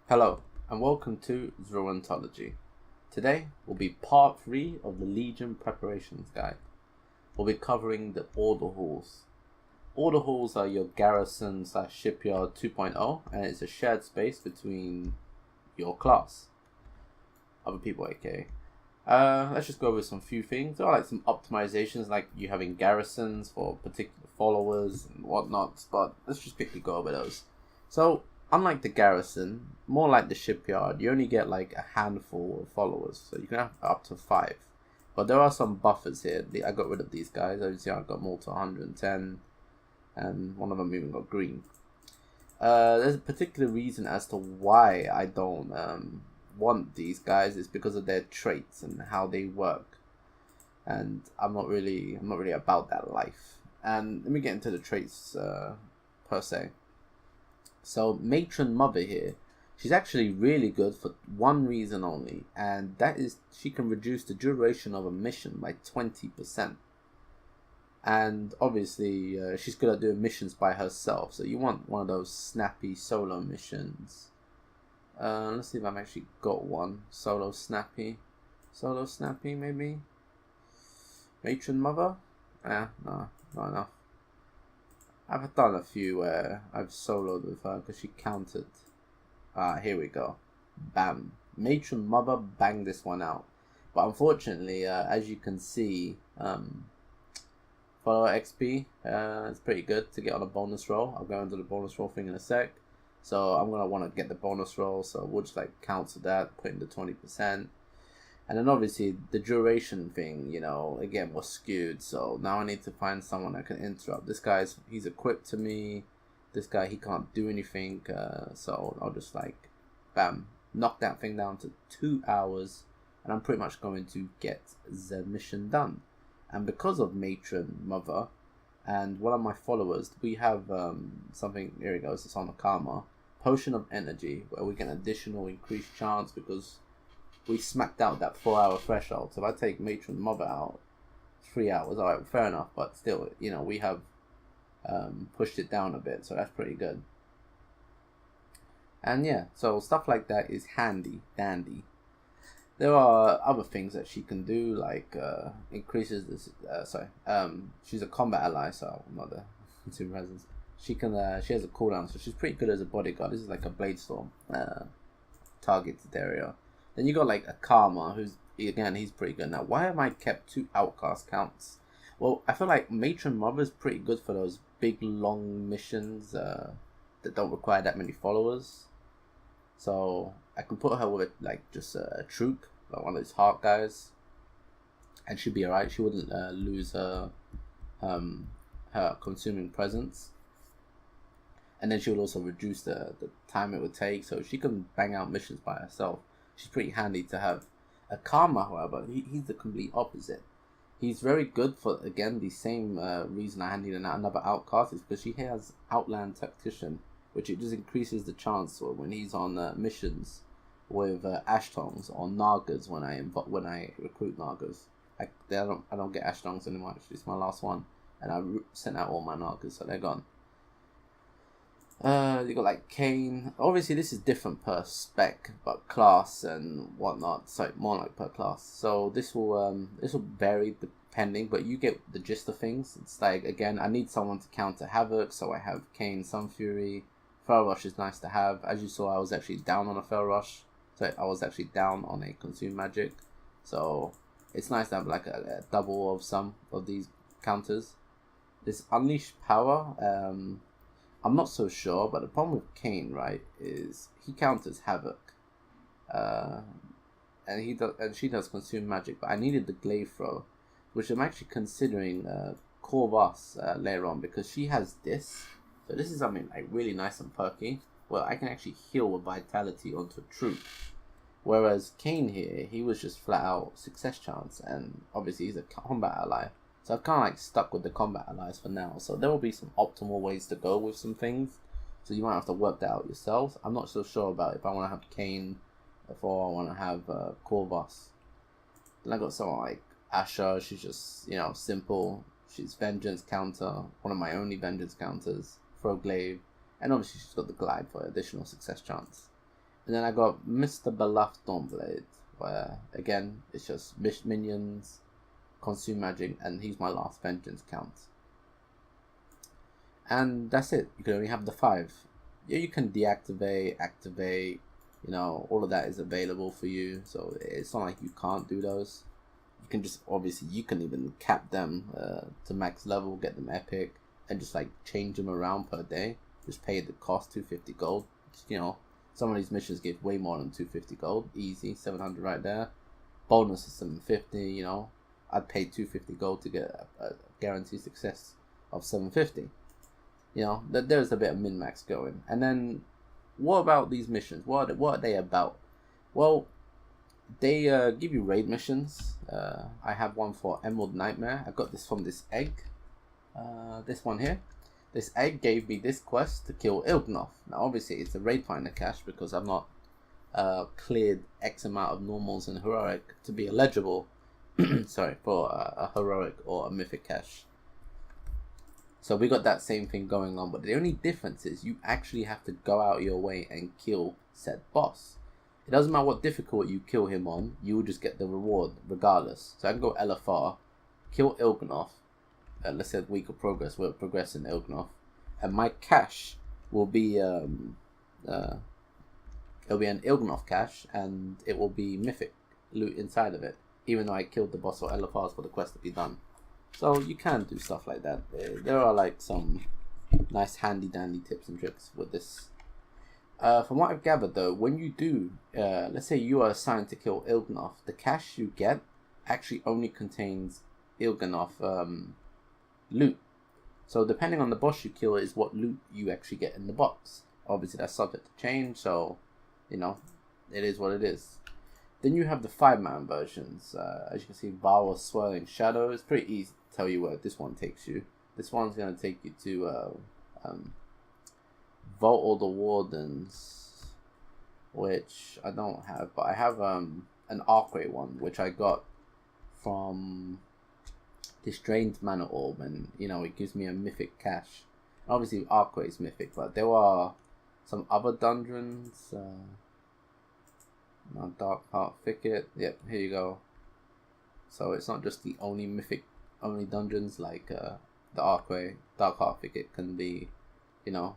Hello, and welcome to Zoantology. Today will be part 3 of the Legion Preparations Guide. We'll be covering the Order Halls. Order Halls are your garrison / shipyard 2.0, and it's a shared space between your class. Other people, aka. Let's just go over some few things. There are like some optimizations, like you having garrisons for particular followers and whatnot, but let's just quickly go over those. So, unlike the garrison, more like the shipyard, you only get like a handful of followers, so you can have up to 5. But there are some buffers here. I got rid of these guys. As you see, I got more to 110, and one of them even got green. There's a particular reason as to why I don't want these guys. It's because of their traits and how they work, and I'm not really about that life. And let me get into the traits per se. So matron mother here, she's actually really good for one reason only, and that is she can reduce the duration of a mission by 20%. And obviously she's good at doing missions by herself, so you want one of those snappy solo missions. Let's see if I've actually got one. Solo snappy maybe. Matron mother? No, not enough. I've done a few where I've soloed with her because she counted. Here we go. Bam. Matron mother banged this one out. But unfortunately, as you can see, follower XP, it's pretty good to get on a bonus roll. I'll go into the bonus roll thing in a sec. So I'm going to want to get the bonus roll, so we'll just like cancel that, put in the 20%. And then obviously the duration thing, you know, again was skewed. So now I need to find someone that can interrupt. This guy's, he's equipped to me. This guy, he can't do anything. So I'll just like, bam, knock that thing down to 2 hours. And I'm pretty much going to get the mission done. And because of matron mother and one of my followers, we have something, here it goes, it's on the karma. Potion of energy, where we get an additional increased chance because we smacked out that 4-hour threshold. So if I take matron mother out, 3 hours, alright, fair enough, but still, you know, we have pushed it down a bit, so that's pretty good. And yeah, so stuff like that is handy dandy. There are other things that she can do, like increases this. She's a combat ally, so I'm not the two presence. She can. She has a cooldown, so she's pretty good as a bodyguard. This is like a blade storm targeted area. Then you got like a Karma, who's again he's pretty good. Now, why have I kept 2 outcast counts? Well, I feel like matron mother is pretty good for those big long missions that don't require that many followers. So I can put her with like just a troop, like one of those heart guys, and she'd be alright. She wouldn't lose her consuming presence, and then she would also reduce the time it would take, so she can bang out missions by herself. She's pretty handy to have. A Karma, however, he's the complete opposite. He's very good for, again, the same reason I needed another outcast, is because she has Outland Tactician, which it just increases the chance when he's on missions with Ashtongs or Nagas when I recruit Nagas. I don't get Ashtongs anymore. Actually, it's my last one, and I sent out all my Nagas, so they're gone. You got like Kane. Obviously, this is different per spec, but class and whatnot. So more like per class. So this will vary depending, but you get the gist of things. It's like, again, I need someone to counter Havoc, so I have Kane, Sun Fury. Fell Rush is nice to have. As you saw, I was actually down on a Fell Rush. So I was actually down on a Consume Magic. So it's nice to have like a double of some of these counters. This Unleashed Power, I'm not so sure, but the problem with Kane, right, is he counters Havoc. And she does Consume Magic, but I needed the Glaive Throw, which I'm actually considering Corvus later on, because she has this. So this is something like really nice and perky. Well, I can actually heal with Vitality onto a troop. Whereas Kane here, he was just flat out success chance, and obviously he's a combat ally. So I've kind of like stuck with the combat allies for now. So there will be some optimal ways to go with some things. So you might have to work that out yourselves. I'm not so sure about if I want to have Kane or I want to have Corvus. Then I got someone like Asha. She's just, you know, simple. She's Vengeance counter, one of my only Vengeance counters. Throw Glaive, and obviously she's got the Glide for additional success chance. And then I got Mr. Belaf Dawnblade, where again it's just minions, consume magic, and he's my last vengeance count. And that's it. You can only have the 5. Yeah, you can deactivate, activate, you know, all of that is available for you. So it's not like you can't do those. You can just, obviously, you can even cap them to max level, get them epic, and just like change them around per day. Just pay the cost, 250 gold. You know, some of these missions give way more than 250 gold. Easy, 700 right there. Bonus is 750, you know. I'd pay 250 gold to get a guaranteed success of 750. You know, there's a bit of min-max going. And then, what about these missions? What are they about? Well, they give you raid missions. I have one for Emerald Nightmare. I got this from this egg. This one here. This egg gave me this quest to kill Ilgnoth. Now, obviously, it's a raid finder cache because I've not cleared X amount of normals and heroic to be eligible. Sorry, for a heroic or a mythic cache. So we got that same thing going on, but the only difference is you actually have to go out your way and kill said boss. It doesn't matter what difficult you kill him on, you will just get the reward regardless. So I can go LFR, kill Ilgnoth, let's say week of progress, we're progressing Ilgnoth, and my cache will be it'll be an Ilgnoth cache, and it will be mythic loot inside of it, even though I killed the boss or LFRs for the quest to be done. So you can do stuff like that. There are like some nice handy dandy tips and tricks with this. From what I've gathered though, when you do, let's say you are assigned to kill Ilgnoth, the cache you get actually only contains Ilgnoth loot. So depending on the boss you kill is what loot you actually get in the box. Obviously that's subject to change, so you know, it is what it is. Then you have the 5-man versions. As you can see, Val of Swirling Shadow. It's pretty easy to tell you where this one takes you. This one's going to take you to Vault of the Wardens, which I don't have, but I have an Archway one, which I got from this Drained Mana Orb, and you know, it gives me a mythic cache. Obviously, Archway is mythic, but there are some other dungeons. Dark Heart Thicket. Yep, here you go. So it's not just the only mythic only dungeons like the Archway. Dark Heart Thicket can be, you know,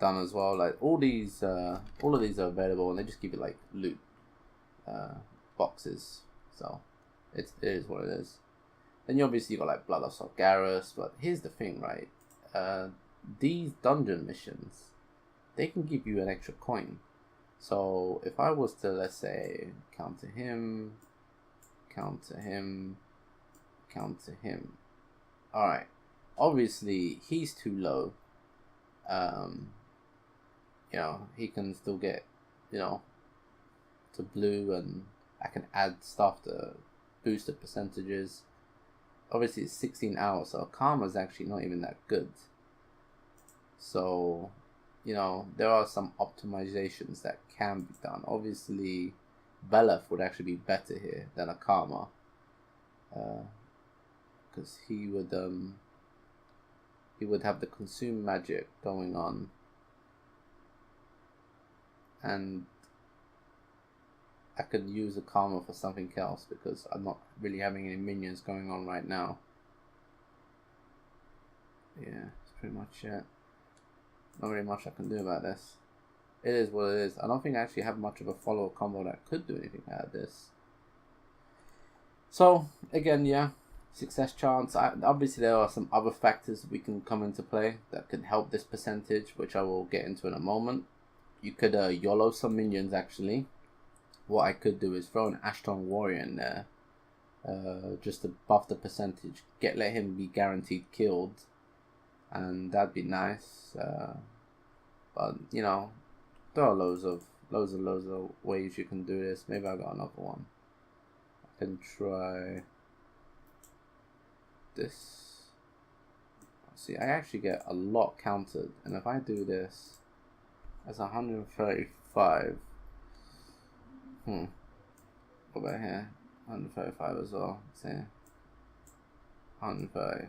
done as well. Like all of these are available, and they just give you like loot boxes. So it is what it is. Then you obviously got like Blood of Sargeras, but here's the thing, right? These dungeon missions, they can give you an extra coin. So if I was to, let's say, counter him. Alright. Obviously, he's too low. You know, he can still get, you know, to blue, and I can add stuff to boost the percentages. Obviously, it's 16 hours, so Karma's actually not even that good. So, you know, there are some optimizations that can be done. Obviously, Belef would actually be better here than a Karma, because he would have the consume magic going on, and I could use a Karma for something else because I'm not really having any minions going on right now. Yeah, that's pretty much it. Not really much I can do about this. It is what it is. I don't think I actually have much of a follow combo that could do anything out of this. So, again, yeah, success chance. Obviously, there are some other factors we can come into play that can help this percentage, which I will get into in a moment. You could YOLO some minions, actually. What I could do is throw an Ashton Warrior in there, just to buff the percentage. Let him be guaranteed killed, and that'd be nice. But you know, there are loads of ways you can do this. Maybe I got another one. I can try this. See, I actually get a lot countered, and if I do this, that's 135. What about here? 135 as well. See, 130,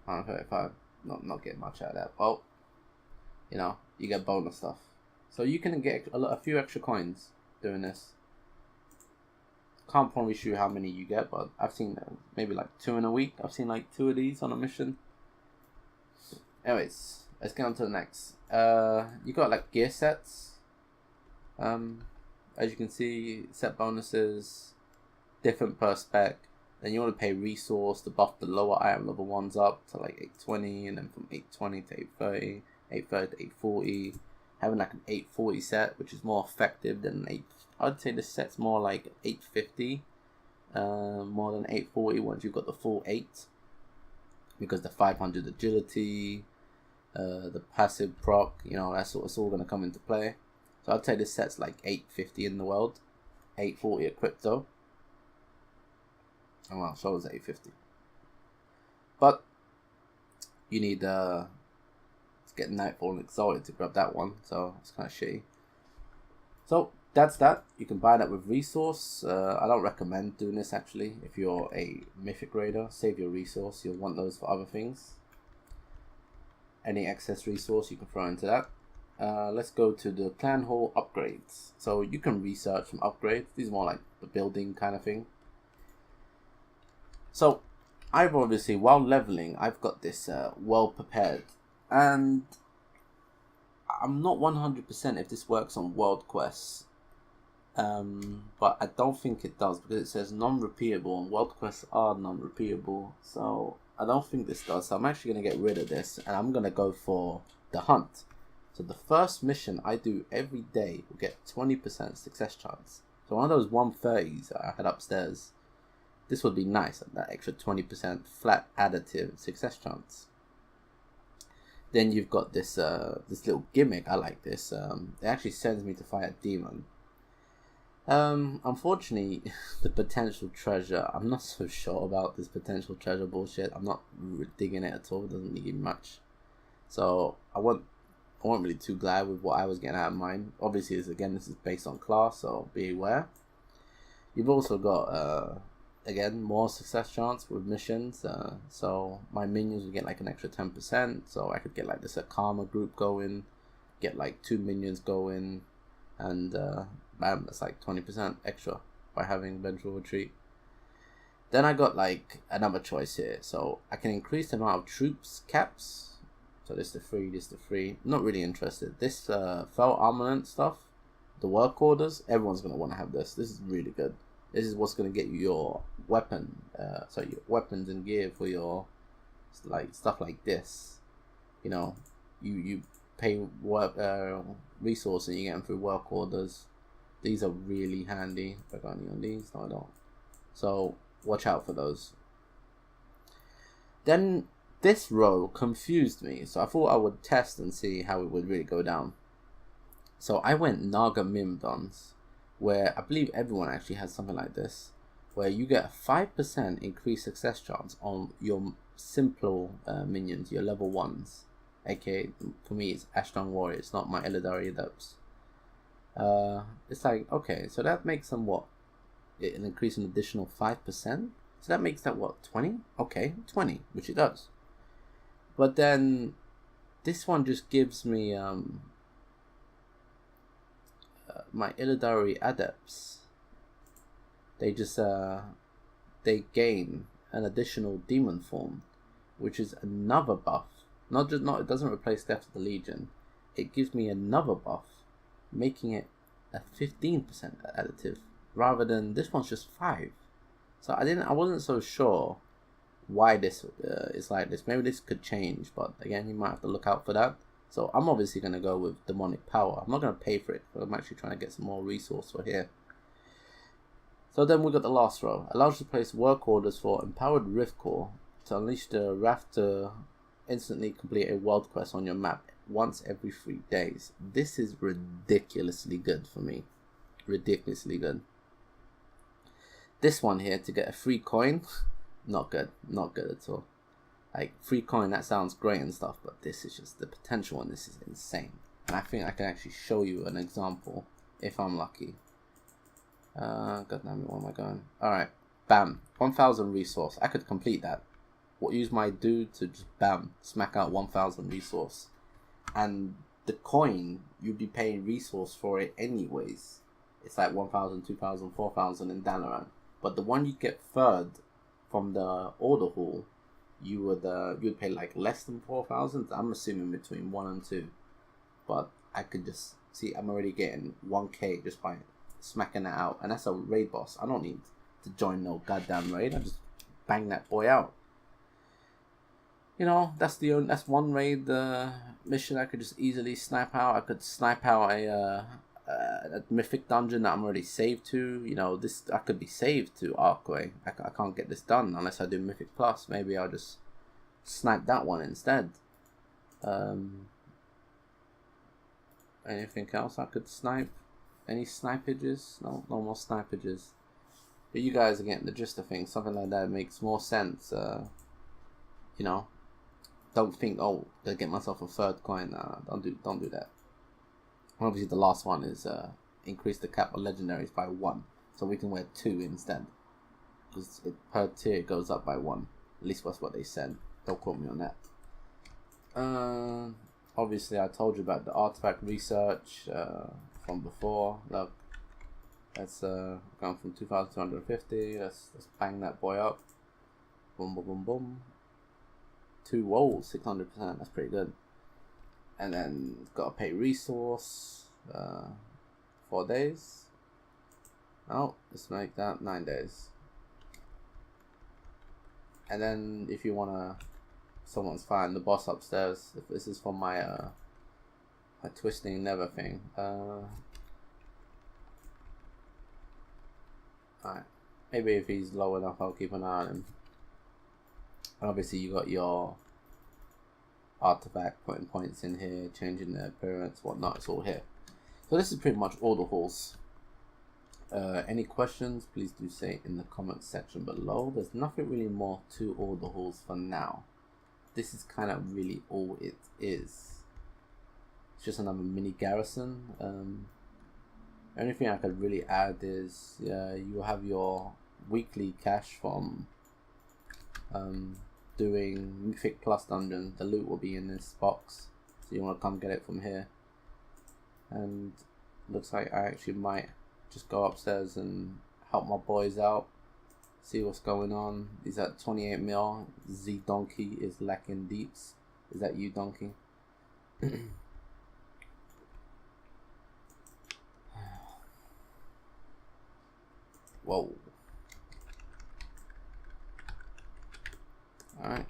135. Not getting much out of that. Well, you know, you get bonus stuff. So you can get a few extra coins doing this. Can't promise you how many you get, but I've seen maybe like 2 in a week. I've seen like 2 of these on a mission. Anyways, let's get on to the next. You got like gear sets. As you can see, set bonuses, different per spec. Then you want to pay resource to buff the lower item level ones up to like 820, and then from 820 to 830, 830 to 840. Having like an 840 set, which is more effective than an 8. I'd say this set's more like 850, more than 840 once you've got the full 8, because the 500 agility, the passive proc, you know, it's all going to come into play. So I'd say this set's like 850 in the world, 840 at crypto. Oh well, so it's 850. But you need to get Nightfall and Exalted to grab that one, so it's kind of shitty. So that's that. You can buy that with resource. I don't recommend doing this actually. If you're a mythic raider, save your resource. You'll want those for other things. Any excess resource you can throw into that. Let's go to the clan hall upgrades. So you can research from upgrades. These are more like the building kind of thing. So I've obviously, while leveling, I've got this well prepared, and I'm not 100% if this works on world quests, but I don't think it does, because it says non-repeatable, and world quests are non-repeatable, so I don't think this does. So I'm actually going to get rid of this, and I'm going to go for the hunt. So the first mission I do every day will get 20% success chance. So one of those 130s that I had upstairs, this would be nice, that extra 20% flat additive success chance. Then you've got this this little gimmick. I like this. It actually sends me to fight a demon. Unfortunately, the potential treasure, I'm not so sure about this potential treasure bullshit. I'm not digging it at all. It doesn't give much. So I wasn't really too glad with what I was getting out of mine. Obviously, this is based on class, so be aware. You've also got again, more success chance with missions. So my minions will get like an extra 10%. So I could get like this karma group going, get like 2 minions going, and bam, that's like 20% extra by having vengeful retreat. Then I got like another choice here. So I can increase the amount of troops caps. So this the free, this the free. Not really interested. This fell armament stuff, the work orders, everyone's gonna want to have this. This is really good. This is what's going to get you your weapon, so your weapons and gear for your, like, stuff like this. You know, you pay work resource and you get them through work orders. These are really handy. If I got any on these, no I don't. So watch out for those. Then this row confused me, so I thought I would test and see how it would really go down. So I went Naga Mimdons, where I believe everyone actually has something like this, where you get a 5% increased success chance on your simple minions, your level 1s. aka, for me, it's Ashton Warrior, it's not my Illidari Adepts. It's like, okay, so that makes them what? An increase an additional 5%? So that makes that what, 20? Okay, 20, which it does. But then, this one just gives me, my Illidari Adepts, they just they gain an additional demon form, which is another buff. It doesn't replace Death of the Legion. It gives me another buff, making it a 15% additive rather than this one's just 5. So I wasn't so sure why this is like this. Maybe this could change, but again, you might have to look out for that. So I'm obviously going to go with Demonic Power. I'm not going to pay for it, but I'm actually trying to get some more resource for here. So then we got the last row. Allows you to place work orders for Empowered Rift Core to unleash the Wrath to instantly complete a world quest on your map once every 3 days. This is ridiculously good for me. Ridiculously good. This one here, to get a free coin, not good. Not good at all. Like, free coin, that sounds great and stuff, but this is just, the potential on this is insane. And I think I can actually show you an example, if I'm lucky. God damn it, where am I going? Alright, bam, 1000 resource. I could complete that. Use my dude to just, bam, smack out 1000 resource. And the coin, you'd be paying resource for it anyways. It's like 1,000, 2,000, 4,000 in Dalaran. But the one you get third from the order hall, you'd pay like less than 4,000. I'm assuming between 1 and 2. But I could just see I'm already getting 1k just by smacking that out. And that's a raid boss. I don't need to join no goddamn raid. I just bang that boy out. You know, that's one raid mission I could just easily snipe out. I could snipe out a mythic dungeon that I'm already saved to. You know, I could be saved to Archway. I can't get this done unless I do Mythic Plus. Maybe I'll just snipe that one instead. Anything else I could snipe? Any snipages? No more snipages. But you guys are getting the gist of things. Something like that makes more sense. You know, don't think, oh, to get myself a third coin. Don't do that. Obviously, the last one is increase the cap of legendaries by 1, so we can wear 2 instead. Because per tier it goes up by 1. At least that's what they said. Don't quote me on that. Obviously, I told you about the artifact research from before. Look, that's going from 2,250. Let's bang that boy up. Boom, boom, boom, boom. 600%. That's pretty good. And then gotta pay resource. 4 days. Oh, let's make that 9 days. And then if you wanna, someone's fine. The boss upstairs. If this is for my my twisting never thing. Alright. Maybe if he's low enough, I'll keep an eye on him. Obviously, you got your artifact, putting points in here, changing their appearance, whatnot. It's all here. So this is pretty much all the halls. Any questions, please do say in the comment section below. There's nothing really more to all the halls for now. This is kind of really all it is. It's just another mini garrison. The only thing I could really add is you have your weekly cash from doing Mythic Plus dungeon. The loot will be in this box, so you want to come get it from here. And looks like I actually might just go upstairs and help my boys out, see what's going on. He's at 28 mil. Z Donkey is lacking deeps. Is that you, Donkey? Whoa. Alright.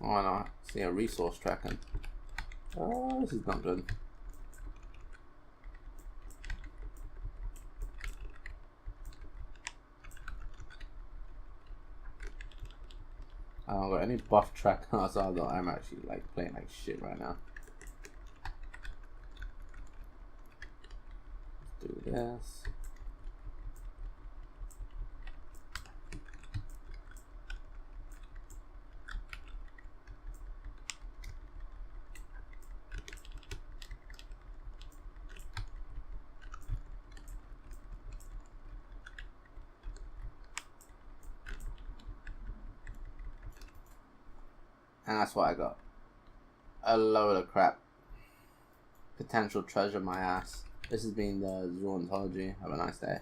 Oh no, see a resource tracking. Oh, this is not good. I don't got any buff track, so I'm actually like playing like shit right now. Let's do this. And that's what I got. A load of crap. Potential treasure my ass. This has been the Zoology. Have a nice day.